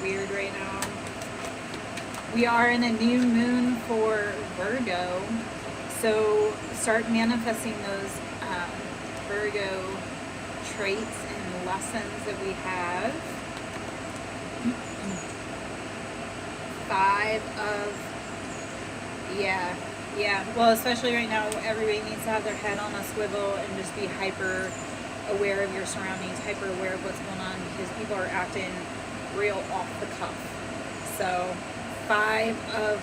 weird right now. We are in a new moon for Virgo, so start manifesting those Virgo traits and lessons that we have. 5 of, yeah. Well, especially right now, everybody needs to have their head on a swivel and just be hyper aware of your surroundings, hyper aware of what's going on, because people are acting real off the cuff. So 5 of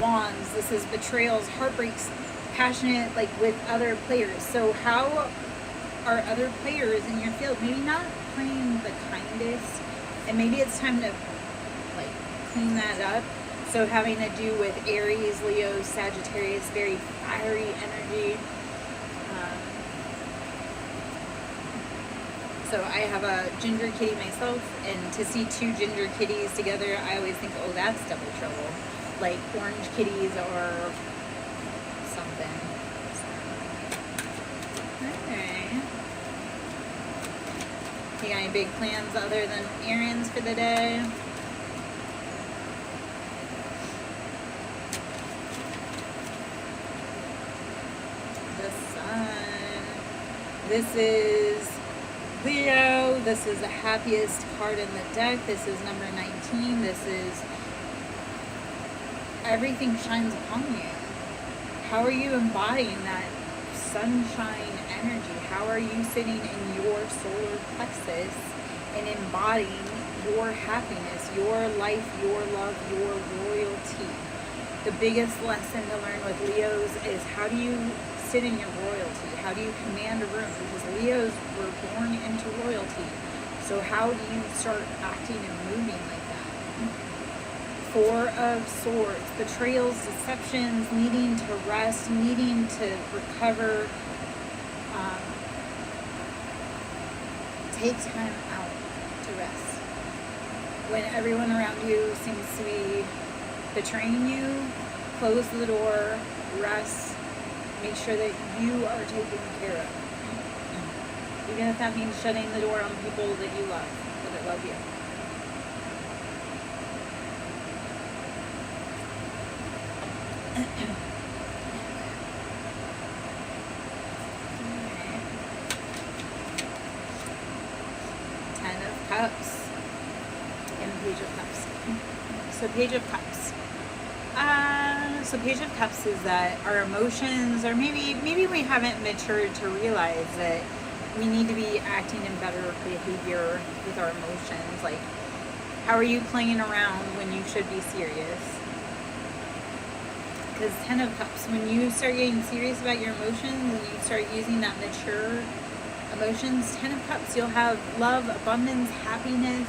Wands, this is betrayals, heartbreaks, passionate, like with other players. So how are other players in your field maybe not playing the kindest, and maybe it's time to like clean that up. So having to do with Aries, Leo, Sagittarius, very fiery energy. So I have a ginger kitty myself, and to see 2 ginger kitties together, I always think, oh, that's double trouble. Like orange kitties or something. Okay. You got any big plans other than errands for the day? The sun. This is Leo. This is the happiest card in the deck. This is number 19. This is everything shines upon you. How are you embodying that sunshine energy? How are you sitting in your solar plexus and embodying your happiness, your life, your love, your royalty? The biggest lesson to learn with Leos is how do you sit in your royalty? How do you command a room? Because Leos were born into royalty. So how do you start acting and moving like that? 4 of Swords, betrayals, deceptions, needing to rest, needing to recover. Take time out to rest. When everyone around you seems to be betraying you, close the door, rest, make sure that you are taken care of. Even if that means shutting the door on people that you love, that love you. Cups and Page of Cups. So Page of Cups. So Page of Cups is that our emotions, or maybe we haven't matured to realize that we need to be acting in better behavior with our emotions. Like, how are you playing around when you should be serious? Because 10 of Cups, when you start getting serious about your emotions and you start using that mature emotions, 10 of Cups, you'll have love, abundance, happiness.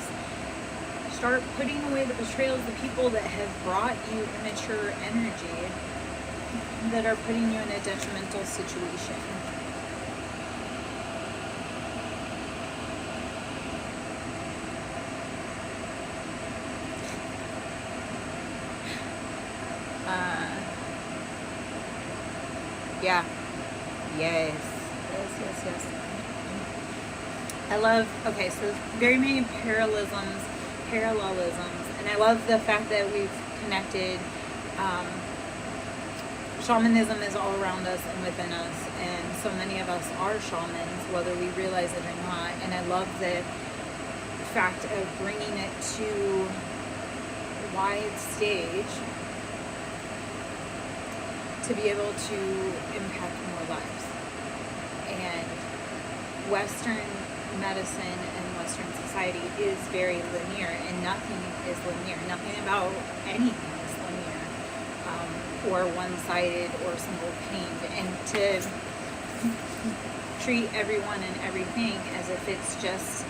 Start putting away the betrayals, the people that have brought you immature energy, that are putting you in a detrimental situation. Yeah. Yes. I love, okay, so very many parallelisms, and I love the fact that we've connected. Shamanism is all around us and within us, and so many of us are shamans, whether we realize it or not. And I love the fact of bringing it to a wide stage to be able to impact more lives. And Western medicine and Western society is very linear, and nothing is linear. Nothing about anything is linear, or one-sided or single-paned. And to treat everyone and everything as if it's just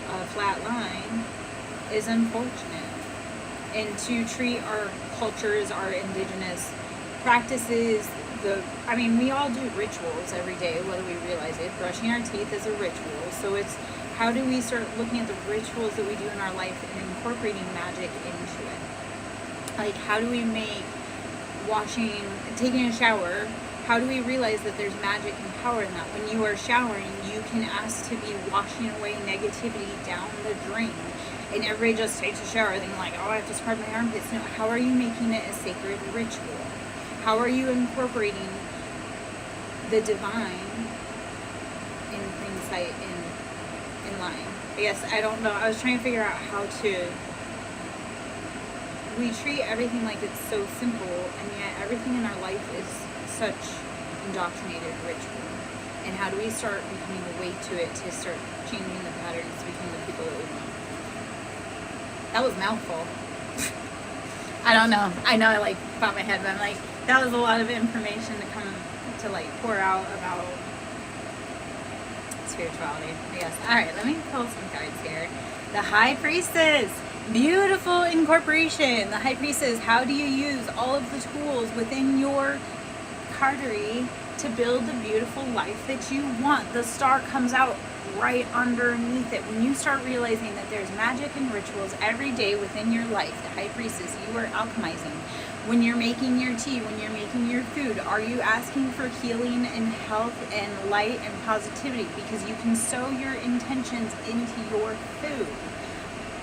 a flat line is unfortunate. And to treat our cultures, our indigenous practices, we all do rituals every day, whether we realize it. Brushing our teeth is a ritual. So it's how do we start looking at the rituals that we do in our life and incorporating magic into it? Like, how do we make taking a shower, how do we realize that there's magic and power in that? When you are showering, you can ask to be washing away negativity down the drain. and everybody just takes a shower thinking like, oh, I have to scrub my armpits. No, how are you making it a sacred ritual? How are you incorporating the divine in plain sight in line? I guess, I don't know. I was trying to figure out how to... We treat everything like it's so simple, and yet everything in our life is such indoctrinated ritual. And how do we start becoming awake to it to start changing the patterns to become the people that we want? That was a mouthful. I don't know. I know I like popped my head, but I'm like, that was a lot of information to come to like pour out about spirituality, I guess. Alright, let me pull some cards here. The High Priestess. Beautiful incorporation. The High Priestess. How do you use all of the tools within your cardery to build the beautiful life that you want? The star comes out right underneath it. When you start realizing that there's magic and rituals every day within your life, the High Priestess, you are alchemizing. When you're making your tea, when you're making your food, are you asking for healing and health and light and positivity? Because you can sow your intentions into your food.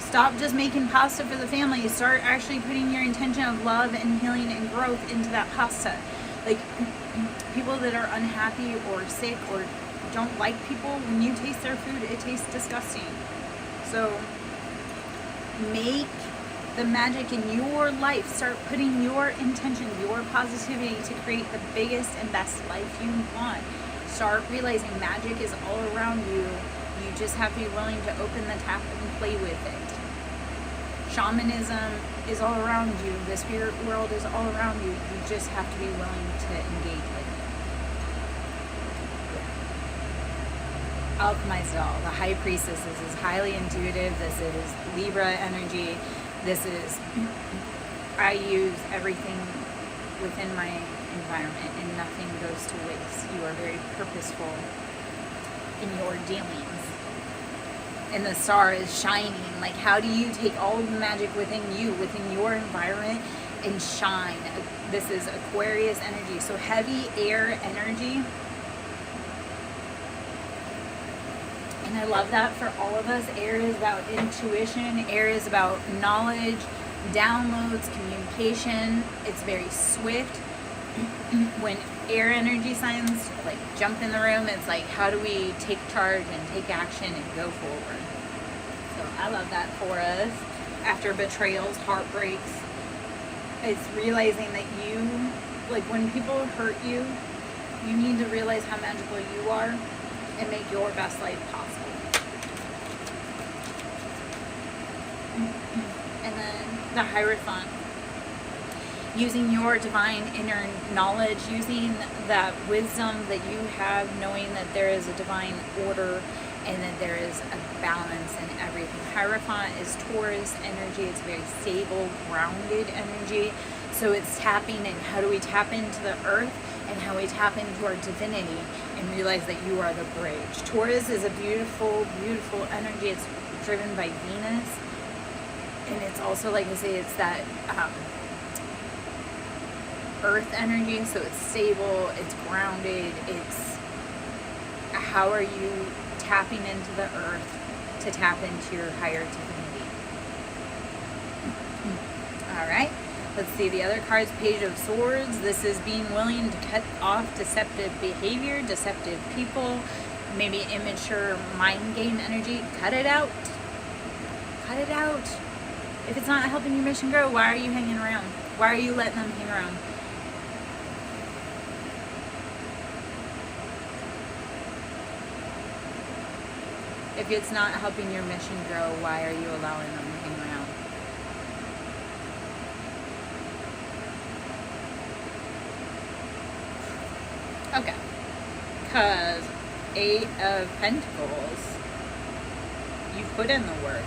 Stop just making pasta for the family. Start actually putting your intention of love and healing and growth into that pasta. Like, people that are unhappy or sick or don't like people, when you taste their food, it tastes disgusting. So make the magic in your life. Start putting your intention, your positivity to create the biggest and best life you want. Start realizing magic is all around you. You just have to be willing to open the tap and play with it. Shamanism is all around you. The spirit world is all around you. You just have to be willing to engage with it. Alchemize it all. The High Priestess is highly intuitive. This is Libra energy. This is, I use everything within my environment and nothing goes to waste. You are very purposeful in your dealings. And the star is shining. Like, how do you take all of the magic within you, within your environment, and shine? This is Aquarius energy. So heavy air energy. And I love that for all of us. Air is about intuition. Air is about knowledge, downloads, communication. It's very swift. When air energy signs like jump in the room, it's like, how do we take charge and take action and go forward? So I love that for us. After betrayals, heartbreaks, it's realizing that you, like, when people hurt you, you need to realize how magical you are and make your best life possible. And then the Hierophant. Using your divine inner knowledge, using that wisdom that you have, knowing that there is a divine order and that there is a balance in everything. Hierophant is Taurus energy. It's very stable, grounded energy. So it's tapping in. How do we tap into the earth and how we tap into our divinity and realize that you are the bridge. Taurus is a beautiful, beautiful energy. It's driven by Venus. And it's also, like I say, it's that earth energy, so it's stable, it's grounded, it's how are you tapping into the earth to tap into your higher divinity. Alright, let's see the other cards. Page of Swords. This is being willing to cut off deceptive behavior, deceptive people, maybe immature mind game energy. Cut it out. Cut it out. If it's not helping your mission grow, why are you hanging around? Why are you letting them hang around? If it's not helping your mission grow, why are you allowing them to hang around? Okay. Because 8 of Pentacles, you've put in the work.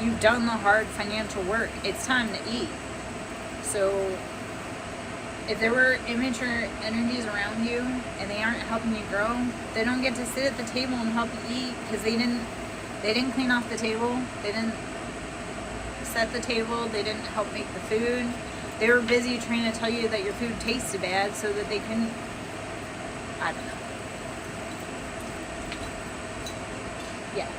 You've done the hard financial work. It's time to eat. So if there were immature energies around you and they aren't helping you grow, they don't get to sit at the table and help you eat because they didn't clean off the table. They didn't set the table. They didn't help make the food. They were busy trying to tell you that your food tasted bad so that they couldn't, I don't know. Yeah.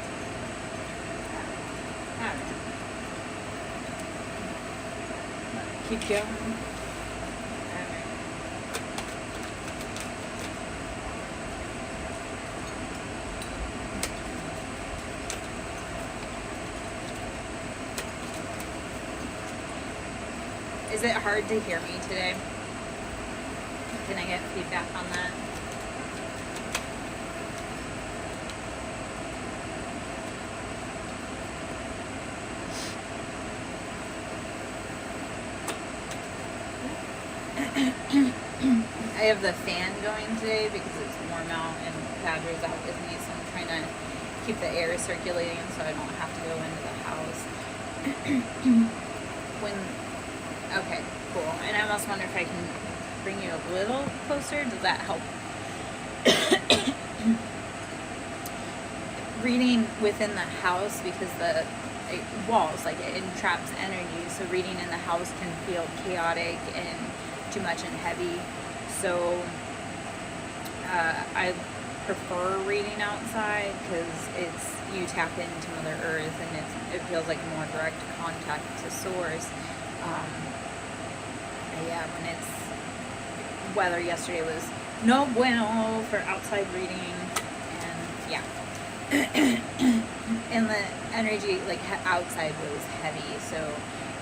Keep going. Is it hard to hear me today? Can I get feedback on that? I have the fan going today because it's warm out and Badger's out with me, so I'm trying to keep the air circulating so I don't have to go into the house. Okay, cool. And I almost wonder if I can bring you a little closer. Does that help? Reading within the house, because the walls, like, it entraps energy, so reading in the house can feel chaotic and too much and heavy. So I prefer reading outside because you tap into Mother Earth and it feels like more direct contact to Source. Yeah, when it's weather yesterday was no bueno for outside reading, and yeah. And the energy, like, outside was heavy, so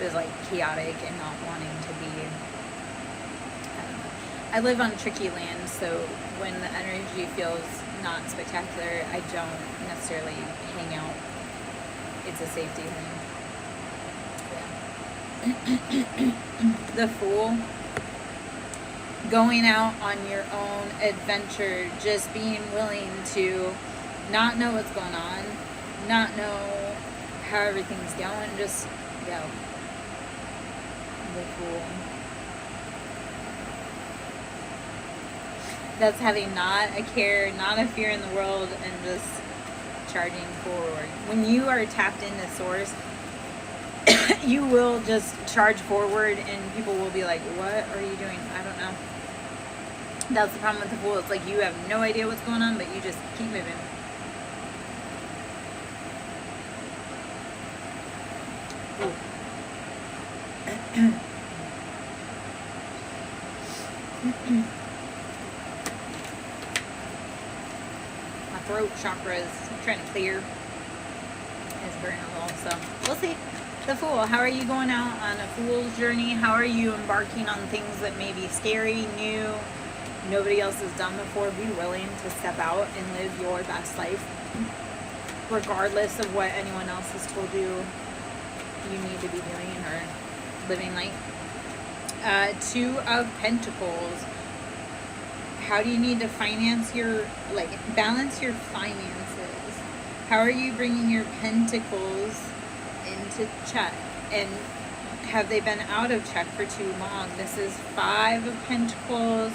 it was like chaotic and not wanting to be, I don't know. I live on tricky land, so when the energy feels not spectacular, I don't necessarily hang out. It's a safety thing. The Fool, going out on your own adventure, just being willing to not know what's going on, not know how everything's going, just go. The Fool. That's having not a care, not a fear in the world, and just charging forward. When you are tapped into Source, you will just charge forward and people will be like, what are you doing? I don't know. That's the problem with the Fool. It's like you have no idea what's going on, but you just keep moving. My throat chakra is trying to clear. It's burning a little, so we'll see. The Fool, how are you going out on a fool's journey? How are you embarking on things that may be scary, new, nobody else has done before? Be willing to step out and live your best life, regardless of what anyone else has told you you need to be doing or living like. Two of Pentacles. How do you need to balance your finances? How are you bringing your Pentacles into check, and have they been out of check for too long? This is Five of Pentacles,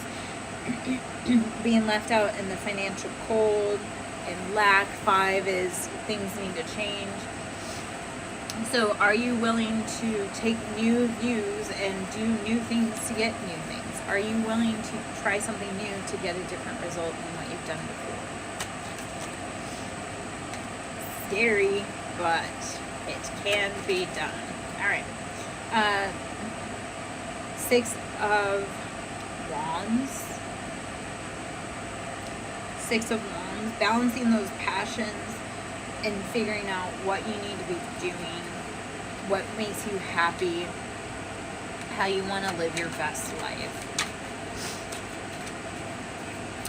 being left out in the financial cold and lack. Five is things need to change. So are you willing to take new views and do new things to get new things? Are you willing to try something new to get a different result than what you've done before? Scary, but it can be done. All right. Six of Wands. Six of Wands. Balancing those passions and figuring out what you need to be doing, what makes you happy, how you want to live your best life.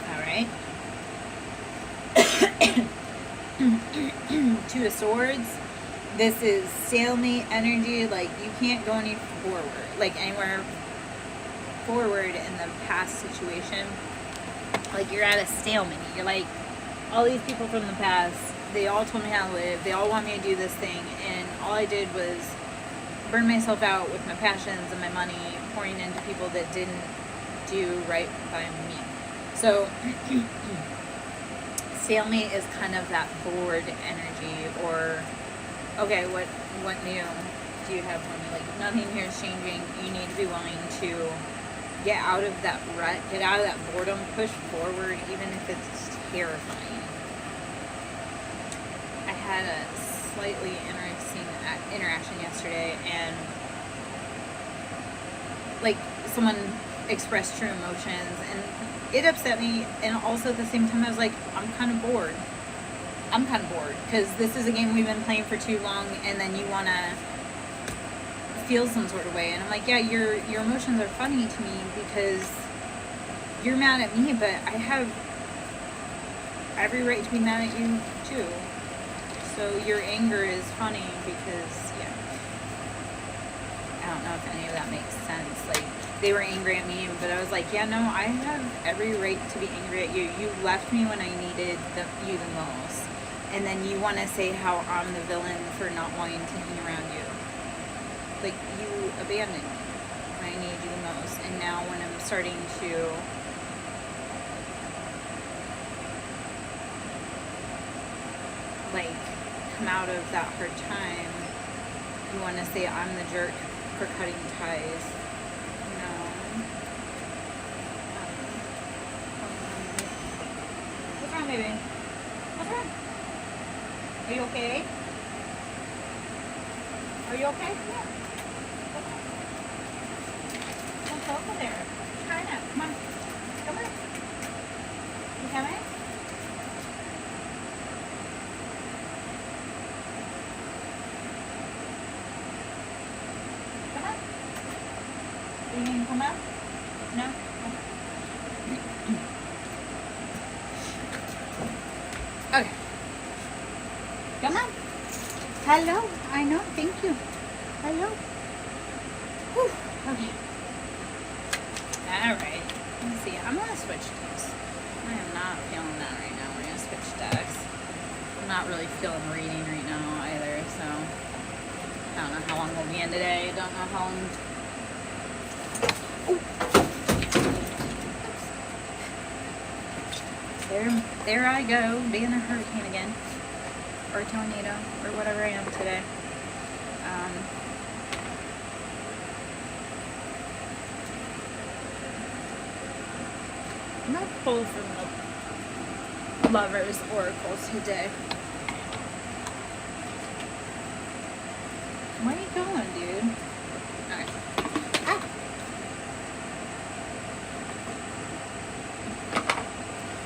All right. Two of Swords. This is stalemate energy. Like, you can't go any forward, like anywhere forward in the past situation. Like, you're at a stalemate. You're like, all these people from the past, they all told me how to live. They all want me to do this thing. And all I did was burn myself out with my passions and my money, pouring into people that didn't do right by me. So, stalemate is kind of that bored energy, or, okay, what new do you have for me? Like, nothing here is changing. You need to be willing to get out of that rut, get out of that boredom, push forward, even if it's terrifying. I had a slightly like someone expressed true emotions, and it upset me. And also at the same time, I was like, I'm kind of bored. I'm kind of bored because this is a game we've been playing for too long, and then you want to feel some sort of way. And I'm like, yeah, your emotions are funny to me because you're mad at me, but I have every right to be mad at you too. So your anger is funny because, yeah. I don't know if any of that makes sense. Like, they were angry at me, but I was like, yeah, no, I have every right to be angry at you. You left me when I needed you the most. And then you want to say how I'm the villain for not wanting to hang around you. Like, you abandoned me when I needed you the most. And now when I'm starting to like come out of that hard time, you want to say I'm the jerk for cutting ties. No. What's wrong, baby? What's wrong? Are you okay? Are you okay? Yeah. Don't go over there. Try it out. Come on. Come on. You coming? Come on. You need to come up? No? Okay. Come on. Hello. I know. Thank you. Hello. Whew. Okay. Alright. Let's see. I'm going to switch decks. I am not feeling that right now. We're going to switch decks. I'm not really feeling reading right now either, so I don't know how long we'll be in today. Don't know how long. Oops. There I go, being a hurricane again. Or a tornado, or whatever I am today. I'm gonna pull from the Lover's Oracle today. Where are you going, dude? Alright. Ah.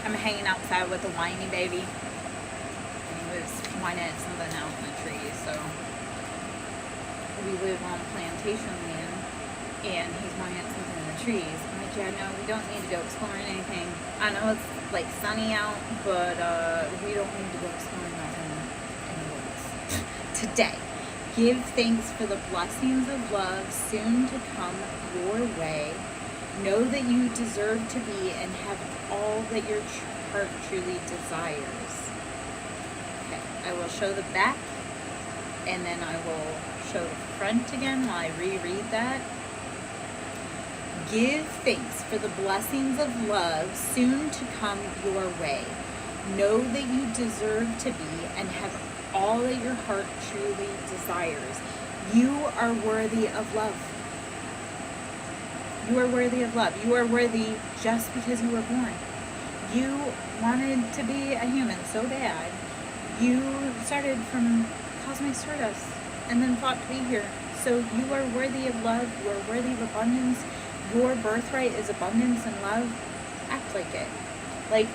I'm hanging outside with the whiny baby. And he was whining at something out in the trees, so we live on plantation land, and he's whining at something in the trees. I'm like, yeah, no, we don't need to go exploring anything. I know it's like sunny out, but we don't need to go exploring nothing in the woods today. Give thanks for the blessings of love soon to come your way. Know that you deserve to be and have all that your heart truly desires. Okay, I will show the back, and then I will show the front again while I reread that. Give thanks for the blessings of love soon to come your way. Know that you deserve to be and have all that your heart truly desires. You are worthy of love. You are worthy of love. You are worthy just because you were born. You wanted to be a human so bad. You started from cosmic stardust and then fought to be here. So you are worthy of love. You are worthy of abundance. Your birthright is abundance and love. Act like it. Like,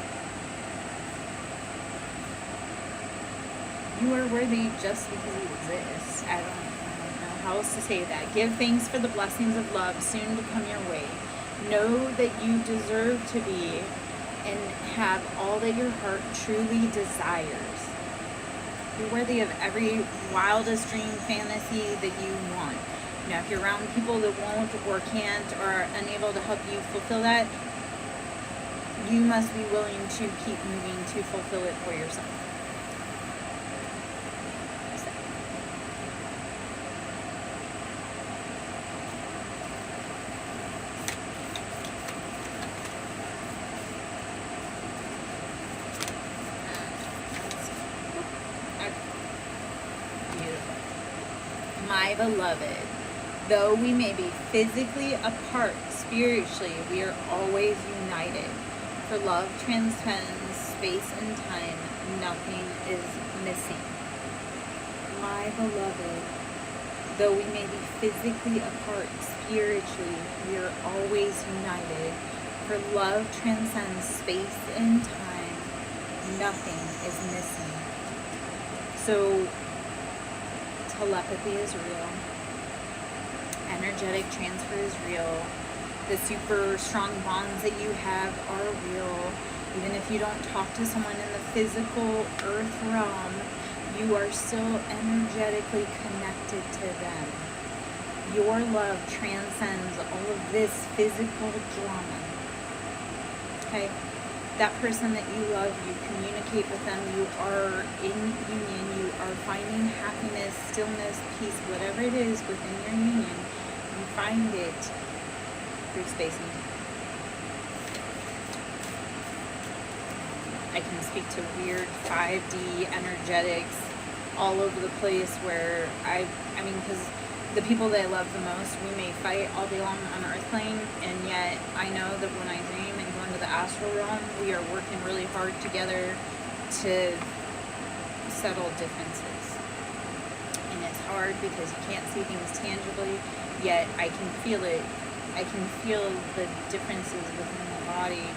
you are worthy just because you exist. I don't know how else to say that. Give thanks for the blessings of love soon to come your way. Know that you deserve to be and have all that your heart truly desires. You're worthy of every wildest dream fantasy that you want. Now, if you're around people that won't or can't or are unable to help you fulfill that, you must be willing to keep moving to fulfill it for yourself. Beautiful. My beloved, though we may be physically apart, spiritually we are always united. For love transcends space and time. Nothing is missing. My beloved, Though we may be physically apart, spiritually, we are always united. For love transcends space and time. Nothing is missing. So, telepathy is real. Energetic transfer is real. The super strong bonds that you have are real. Even if you don't talk to someone in the physical earth realm, you are still energetically connected to them. Your love transcends all of this physical drama. Okay? That person that you love, you communicate with them, you are in union, you are finding happiness, stillness, peace, whatever it is within your union, you find it through space and time. I can speak to weird 5D energetics all over the place where I mean, because the people that I love the most, we may fight all day long on the earth plane, and yet I know that when I dream and go into the astral realm, we are working really hard together to settle differences. And it's hard because you can't see things tangibly, yet I can feel it. I can feel the differences within the body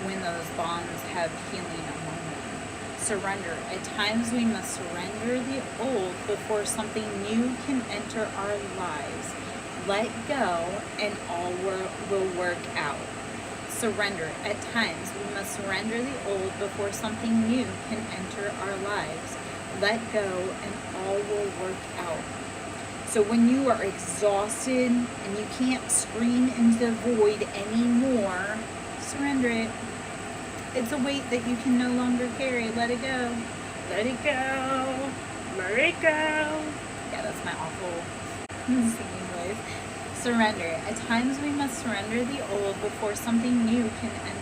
when those bonds have healing among them. Surrender. At times we must surrender the old before something new can enter our lives. Let go and all will work out. Surrender. At times we must surrender the old before something new can enter our lives. Let go and all will work out. So when you are exhausted and you can't scream into the void anymore, surrender it. It's a weight that you can no longer carry. Let it go. Let it go. Let it go. Yeah, that's my awful singing voice. Surrender. At times we must surrender the old before something new can enter